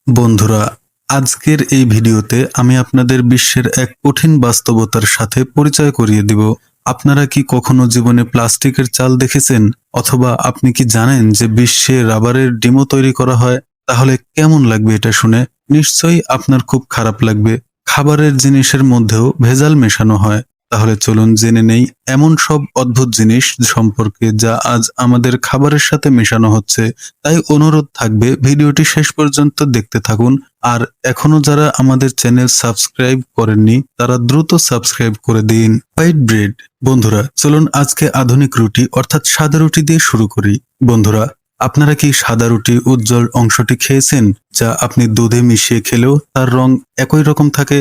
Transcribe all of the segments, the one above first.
বন্ধুরা, আজকের এই ভিডিওতে আমি আপনাদের বিশ্বের এক কঠিন বাস্তবতার সাথে পরিচয় করিয়ে দিব। আপনারা কি কখনো জীবনে প্লাস্টিকের চাল দেখেছেন? অথবা আপনি কি জানেন যে বিশ্বে রাবারের ডিমও তৈরি করা হয়? তাহলে কেমন লাগবে এটা শুনে? নিশ্চয়ই আপনার খুব খারাপ লাগবে। খাবারের জিনিসের মধ্যেও ভেজাল মেশানো হয়। তাহলে চলুন জেনে নেই এমন সব অদ্ভুত জিনিস সম্পর্কে যা আজ আমাদের খাবারের সাথে মেশানো হচ্ছে। তাই অনুরোধ থাকবে ভিডিওটি শেষ পর্যন্ত দেখতে থাকুন। আর এখনো যারা আমাদের চ্যানেল সাবস্ক্রাইব করেননি তারা দ্রুত সাবস্ক্রাইব করে দিন। White bread. বন্ধুরা, চলুন আজকে আধুনিক রুটি অর্থাৎ সাদা রুটি দিয়ে শুরু করি। বন্ধুরা, আপনারা কি সাদা রুটি উজ্জ্বল অংশটি খেয়েছেন, যা আপনি দুধে মিশিয়ে খেলেও তার রং একই রকম থাকে?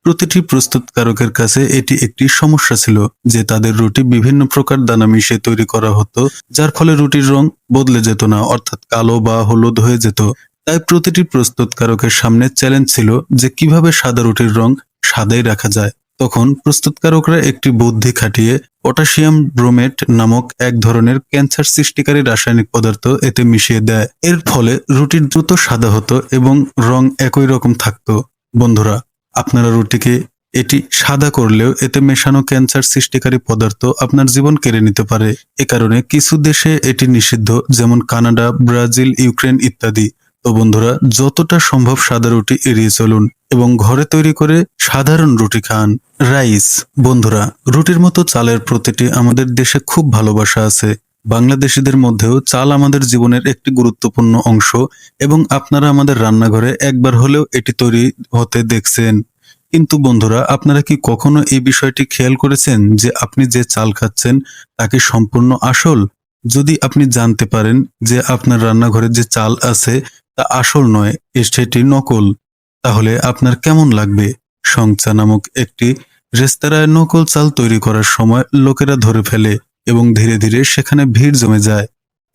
প্রতিটি প্রস্তুতকারকের কাছে এটি একটি সমস্যা ছিল যে তাদের রুটি বিভিন্ন প্রকার দানা মিশিয়ে তৈরি করা হতো, যার ফলে রুটির রং বদলে যেত না, অর্থাৎ কালো বা হলুদ হয়ে যেত। তাই প্রতিটি প্রস্তুতকারকের সামনে চ্যালেঞ্জ ছিল যে কিভাবে সাদা রুটির রং সাদাই রাখা যায়। তখন প্রস্তুতকারকরা একটি বুদ্ধি খাটিয়ে পটাশিয়াম ব্রোমেট নামক এক ধরনের ক্যান্সার সৃষ্টিকারী রাসায়নিক পদার্থ এতে মিশিয়ে দেয়। এর ফলে রুটি দ্রুত সাদা হতো এবং রং একই রকম থাকতো। বন্ধুরা, আপনারা রুটিকে এটি সাদা করলেও এতে মেশানো ক্যান্সার সৃষ্টিকারী পদার্থ আপনার জীবন কেড়ে নিতে পারে। এ কারণে কিছু দেশে এটি নিষিদ্ধ, যেমন কানাডা, ব্রাজিল, ইউক্রেন ইত্যাদি। তো বন্ধুরা, যতটা সম্ভব সাদা রুটি এড়িয়ে চলুন এবং ঘরে তৈরি করে সাধারণ রুটি খান। রাইস। বন্ধুরা, রুটির মতো চালের প্রতিটি আমাদের দেশে খুব ভালোবাসা আছে। বাংলাদেশিদের মধ্যেও চাল আমাদের জীবনের একটি গুরুত্বপূর্ণ অংশ এবং আপনারা আমাদের রান্নাঘরে একবার হলেও এটি তৈরি হতে দেখছেন। কিন্তু বন্ধুরা, আপনারা কি কখনো এই বিষয়টি খেয়াল করেছেন যে আপনি যে চাল খাচ্ছেন তা কি সম্পূর্ণ আসল? যদি আপনি জানতে পারেন যে আপনার রান্নাঘরে যে চাল আছে তা আসল নয়, সেটি নকল, তাহলে আপনার কেমন লাগবে? সংচা নামক একটি রেস্তোরাঁয় নকল চাল তৈরি করার সময় লোকেরা ধরে ফেলে এবং ধীরে ধীরে সেখানে ভিড় জমে যায়।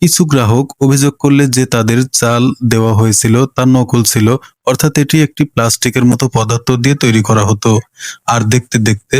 কিছু গ্রাহক অভিযোগ করলে যে তাদের চাল দেওয়া হয়েছিল তা নকল ছিল, অর্থাৎ এটি একটি প্লাস্টিকের মতো পদার্থ দিয়ে তৈরি করা হতো। আর দেখতে দেখতে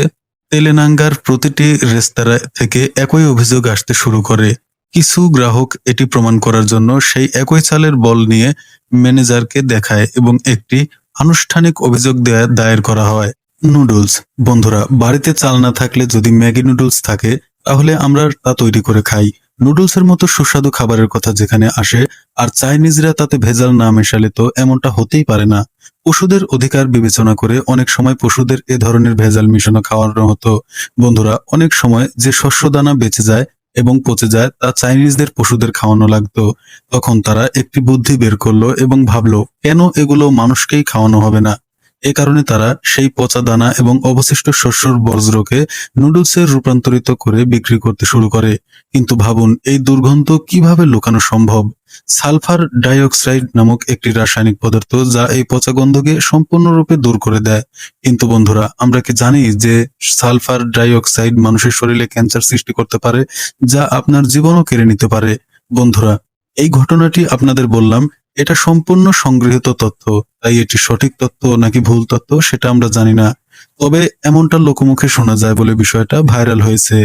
তেলেনাঙ্গার প্রতিটি রেস্তোরাঁ থেকে একই অভিযোগ আসতে শুরু করে। কিছু গ্রাহক এটি প্রমাণ করার জন্য সেই একই চালের বল নিয়ে ম্যানেজারকে দেখায় এবং একটি আনুষ্ঠানিক অভিযোগ দায়ের করা হয়। নুডলস। বন্ধুরা, বাড়িতে চাল না থাকলে যদি ম্যাগি নুডলস থাকে তাহলে আমরা তা তৈরি করে খাই। নুডলসের মতো সুস্বাদু খাবারের কথা যেখানে আসে, আর চাইনিজরা তাতে ভেজাল না মেশালে তো এমনটা হতেই পারে না। পশুদের অধিকার বিবেচনা করে অনেক সময় পশুদের এ ধরনের ভেজাল মিশানো খাওয়ানো হতো। বন্ধুরা, অনেক সময় যে শস্য দানা বেঁচে যায় এবং পচে যায় তা চাইনিজদের পশুদের খাওয়ানো লাগতো। তখন তারা একটি বুদ্ধি বের করলো এবং ভাবলো কেন এগুলো মানুষকেই খাওয়ানো হবে না। এ কারণে তারা সেই পচা দানা এবং অবশিষ্ট শস্যর বর্জ্যকে নুডলসে রূপান্তরিত করে বিক্রি করতে শুরু করে। কিন্তু ভাবুন, এই দুর্গন্ধ কিভাবে লুকানো সম্ভব? সালফার ডাইঅক্সাইড নামক একটি রাসায়নিক পদার্থ যা এই পচা গন্ধকে সম্পূর্ণরূপে দূর করে দেয়। কিন্তু বন্ধুরা, আমরা কি জানি যে সালফার ডাইঅক্সাইড মানুষের শরীরে ক্যান্সার সৃষ্টি করতে পারে, যা আপনার জীবনও কেড়ে নিতে পারে? বন্ধুরা, এই ঘটনাটি আপনাদের বললাম, এটা সম্পূর্ণ সংগৃহীত তথ্য, তাই এটি সঠিক তথ্য নাকি ভুল তথ্য সেটা আমরা জানি না। তবে এমনটা লোকমুখে শোনা যায় বলে বিষয়টা ভাইরাল হয়েছে।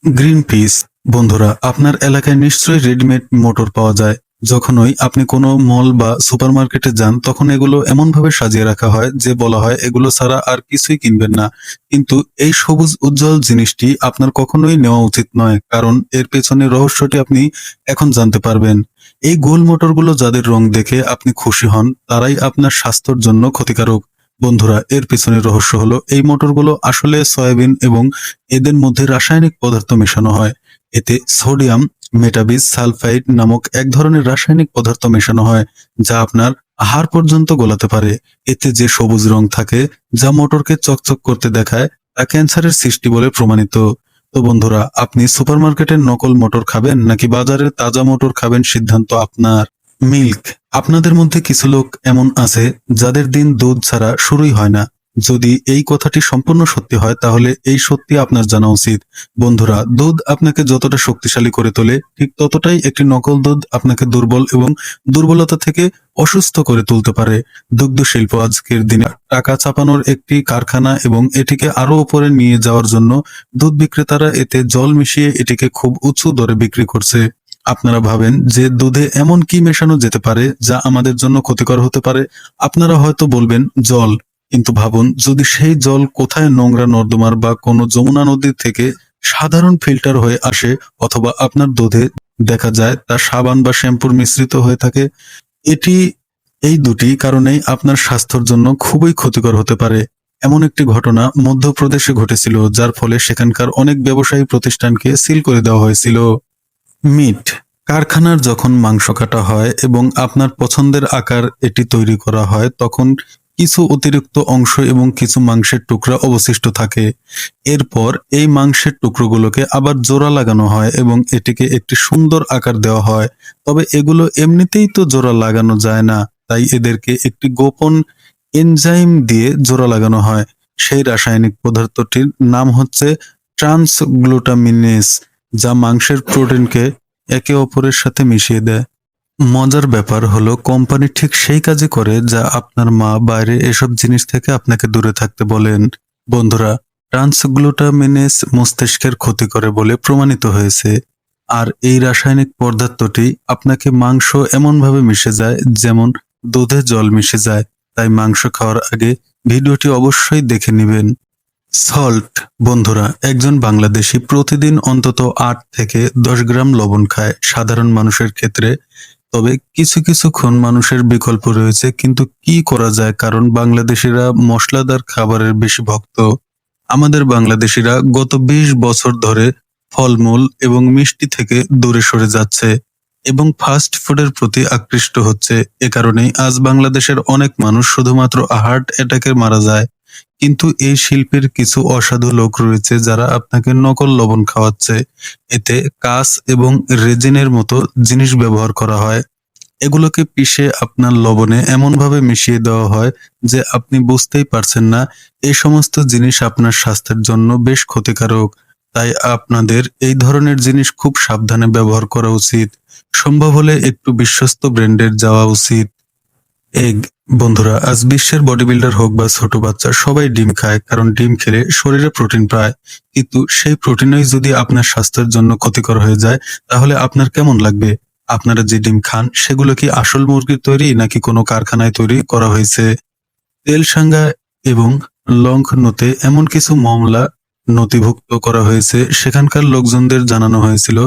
Green piece. বন্ধুরা, আপনার এলাকায় নিশ্চয়ই রেডিমেড মোটর পাওয়া যায়। যখনই আপনি কোনো মল বা সুপারমার্কেটে যান তখন এগুলো এমনভাবে সাজিয়ে রাখা হয় যে বলা হয় এগুলো ছাড়া আর কিছুই কিনবেন না। কিন্তু এই সবুজ উজ্জ্বল জিনিসটি আপনার কখনোই নেওয়া উচিত নয়, কারণ এর পেছনে রহস্যটি আপনি এখন জানতে পারবেন। এই গোল মোটরগুলো যাদের রং দেখে আপনি খুশি হন তারাই আপনার স্বাস্থ্যের জন্য ক্ষতিকারক। বন্ধুরা, এর পেছনের রহস্য হলো এই মোটরগুলো আসলে সয়াবিন এবং এদের মধ্যে রাসায়নিক পদার্থ মেশানো হয়। এতে সোডিয়াম মেটাবিস সালফাইড নামক এক ধরনের রাসায়নিক পদার্থ মেশানো হয় যা আপনার আহার পর্যন্ত গলাতে পারে। এতে যে সবুজ রং থাকে যা মোটরকে চকচক করতে দেখায় তা ক্যান্সারের সৃষ্টি বলে প্রমাণিত। তো বন্ধুরা, আপনি সুপারমার্কেটের নকল মোটর খাবেন নাকি বাজারের তাজা মোটর খাবেন, সিদ্ধান্ত আপনার। মিল্ক। আপনাদের মধ্যে কিছু লোক এমন আছে যাদের দিন দুধ ছাড়া শুরুই হয় না। যদি এই কথাটি সম্পূর্ণ সত্যি হয় তাহলে এই সত্যি আপনার জানা উচিত। বন্ধুরা, দুধ আপনাকে যতটা শক্তিশালী করে তোলে ঠিক ততটাই একটি নকল দুধ আপনাকে দুর্বল এবং দুর্বলতা থেকে অসুস্থ করে তুলতে পারে। দুগ্ধ শিল্প আজকের দিনে টাকা চাপানোর একটি কারখানা এবং এটিকে আরো উপরে নিয়ে যাওয়ার জন্য দুধ বিক্রেতারা এতে জল মিশিয়ে এটিকে খুব উঁচু দরে বিক্রি করছে। আপনারা ভাবেন যে দুধে এমন কি মেশানো যেতে পারে যা আমাদের জন্য ক্ষতিকর হতে পারে? আপনারা হয়তো বলবেন জল, কিন্তু ভাবুন যদি সেই জল কোথায় নোংরা নর্দমার বা কোনো যমুনা নদী থেকে সাধারণ ফিল্টার হয়ে আসে, অথবা আপনার দুধে দেখা যায় তা সাবান বা শ্যাম্পুর মিশ্রিত হয়ে থাকে। এটি এই দুটি কারণেই আপনার স্বাস্থ্যের জন্য খুবই ক্ষতিকর হতে পারে। এমন একটি ঘটনা মধ্যপ্রদেশে ঘটেছিল, যার ফলে সেখানকার অনেক ব্যবসায়ী প্রতিষ্ঠানকে সিল করে দেওয়া হয়েছিল। মিট, কারখানার যখন মাংস কাটা হয় এবং আপনার পছন্দের আকার এটি তৈরি করা হয়, তখন কিছু অতিরিক্ত অংশ এবং কিছু মাংসের টুকরা অবশিষ্ট থাকে। এরপর এই মাংসের টুকরোগুলোকে আবার জোড়া লাগানো হয় এবং এটিকে একটি সুন্দর আকার দেওয়া হয়। তবে এগুলো এমনিতেই তো জোড়া লাগানো যায় না, তাই এদেরকে একটি গোপন এনজাইম দিয়ে জোড়া লাগানো হয়। সেই রাসায়নিক পদার্থটির নাম হচ্ছে ট্রান্সগ্লুটামিনেস, যা মাংসের প্রোটিনকে একে অপরের সাথে মিশিয়ে দেয়। মজার ব্যাপার হলো কোম্পানি ঠিক সেই কাজই করে যা আপনার মা বাইরে এসব জিনিস থেকে আপনাকে দূরে থাকতে বলেন। বন্ধুরা, ট্রান্সগ্লুটামিনেস মস্তিষ্কের ক্ষতি করে বলে প্রমাণিত হয়েছে। আর এই রাসায়নিক পদার্থটি আপনাকে মাংস এমনভাবে মিশে যায় যেমন দুধে জল মিশে যায়। তাই মাংস খাওয়ার আগে ভিডিওটি অবশ্যই দেখে নেবেন। সল্ট, বন্ধুরা, একজন বাংলাদেশী প্রতিদিন অন্তত 8 থেকে 10 গ্রাম লবণ খায় সাধারণ মানুষের ক্ষেত্রে। তবে কিছু কিছুক্ষণ মানুষের বিকল্প রয়েছে, কিন্তু কি করা যায়, কারণ বাংলাদেশিরা মশলাদার খাবারের বেশি ভক্ত। আমাদের বাংলাদেশিরা গত 20 বছর ধরে ফলমূল এবং মিষ্টি থেকে দূরে সরে যাচ্ছে এবং ফাস্ট ফুডের প্রতি আকৃষ্ট হচ্ছে। এ কারণেই আজ বাংলাদেশের অনেক মানুষ শুধুমাত্র হার্ট অ্যাটাকে মারা যায়। কিন্তু এই শিল্পের কিছু অসাধু লোক রয়েছে যারা আপনাকে নকল লবণ খাওয়াচ্ছে। এতে কাঁচ এবং রেজিনের মতো জিনিস ব্যবহার করা হয়। এগুলোকে পিষে আপনার লবণে এমনভাবে মিশিয়ে দেওয়া হয় যে আপনি বুঝতেই পারছেন না। এই সমস্ত জিনিস আপনার স্বাস্থ্যের জন্য বেশ ক্ষতিকারক। তাই আপনাদের এই ধরনের জিনিস খুব সাবধানে ব্যবহার করা উচিত। সম্ভব হলে একটু বিশ্বস্ত ব্র্যান্ডের যাওয়া উচিত। এগ, বন্ধুরা, আজ বিশ্বের বডি বিল্ডার হোক বা ছোট বাচ্চা, সবাই ডিম খায়, কারণ ডিম খেলে শরীরে প্রোটিন পায়। কিন্তু সেই প্রোটিনই যদি আপনার স্বাস্থ্যের জন্য ক্ষতিকর হয়ে যায়, তাহলে আপনার কেমন লাগবে? আপনারা যে ডিম খান সেগুলো কি আসল মুরগির তৈরি নাকি কোনো কারখানায় তৈরি করা হয়েছে? তেলসাঙ্গা এবং লংখনৌতে এমন কিছু মামলা নথিভুক্ত করা হয়েছে। সেখানকার লোকজনদের জানানো হয়েছিল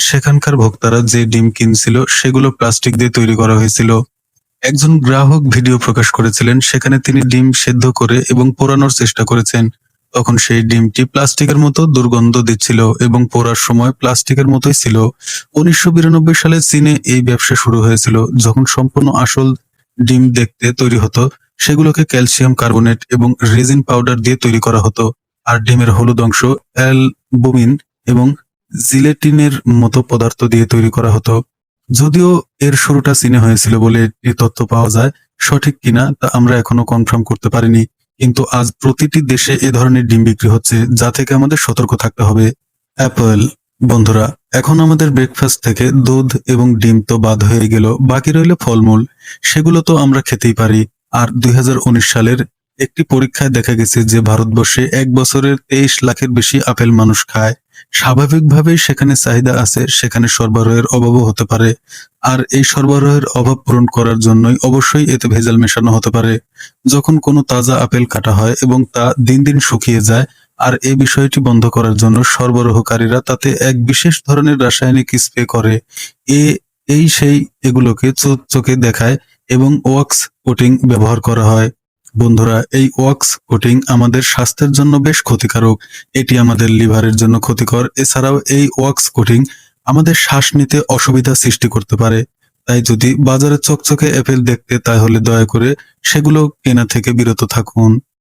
সেখানকার ভোক্তারা যে ডিম কিনছিল সেগুলো প্লাস্টিক দিয়ে তৈরি করা হয়েছিল। একজন গ্রাহক ভিডিও প্রকাশ করেছিলেন, সেখানে তিনি ডিম সেদ্ধ করে এবং পোড়ানোর চেষ্টা করেছেন। তখন সেই ডিমটি প্লাস্টিকের মতো দুর্গন্ধ দিচ্ছিল এবং পোড়ার সময় প্লাস্টিকের মতোই ছিল। 1992 সালে চীনে এই ব্যবসা শুরু হয়েছিল, যখন সম্পূর্ণ আসল ডিম দেখতে তৈরি হতো। সেগুলোকে ক্যালসিয়াম কার্বনেট এবং রেজিন পাউডার দিয়ে তৈরি করা হতো। আর ডিমের হলুদ অংশ অ্যালবুমিন এবং জিলেটিনের মতো পদার্থ দিয়ে তৈরি করা হতো। যদিও এর শুরুটা চীনে হয়েছিল বলে একটি তথ্য পাওয়া যায়, সঠিক কিনা তা আমরা এখনো কনফার্ম করতে পারিনি। কিন্তু আজ প্রতিটি দেশে এ ধরনের ডিম বিক্রি হচ্ছে, যা থেকে আমাদের সতর্ক থাকতে হবে। অ্যাপল, বন্ধুরা, এখন আমাদের ব্রেকফাস্ট থেকে দুধ এবং ডিম তো বাদ হয়ে গেল, বাকি রইল ফলমূল। সেগুলো তো আমরা খেতেই পারি। আর 2019 সালের একটি পরীক্ষায় দেখা গেছে যে ভারতবর্ষে 1 বছরের 23 লাখের বেশি আপেল মানুষ খায়। স্বাভাবিকভাবেই সেখানে চাহিদা আছে, সেখানে সরবরাহের অভাবও হতে পারে। আর এই সরবরাহের অভাব পূরণ করার জন্যই অবশ্যই এতে ভেজাল মেশানো হতে পারে। যখন কোনো তাজা আপেল কাটা হয় এবং তা দিন দিন শুকিয়ে যায়, আর এই বিষয়টি বন্ধ করার জন্য সরবরাহকারীরা তাতে এক বিশেষ ধরনের রাসায়নিক স্প্রে করে। এ এই সেই এগুলোকে চোখে দেখায় এবং ওয়াক্স কোটিং ব্যবহার করা হয়। বন্ধুরা, এই ওয়াক্স কোটিং আমাদের স্বাস্থ্যের জন্য বেশ ক্ষতিকারক। এটি আমাদের লিভারের জন্য ক্ষতিকর। এছাড়াও এই ওয়াক্স কোটিং আমাদের শ্বাস নিতে অসুবিধা সৃষ্টি করতে পারে। তাই যদি বাজারে চকচকে আপেল দেখতে, তাহলে দয়া করে সেগুলো কেনা থেকে বিরত থাকুন।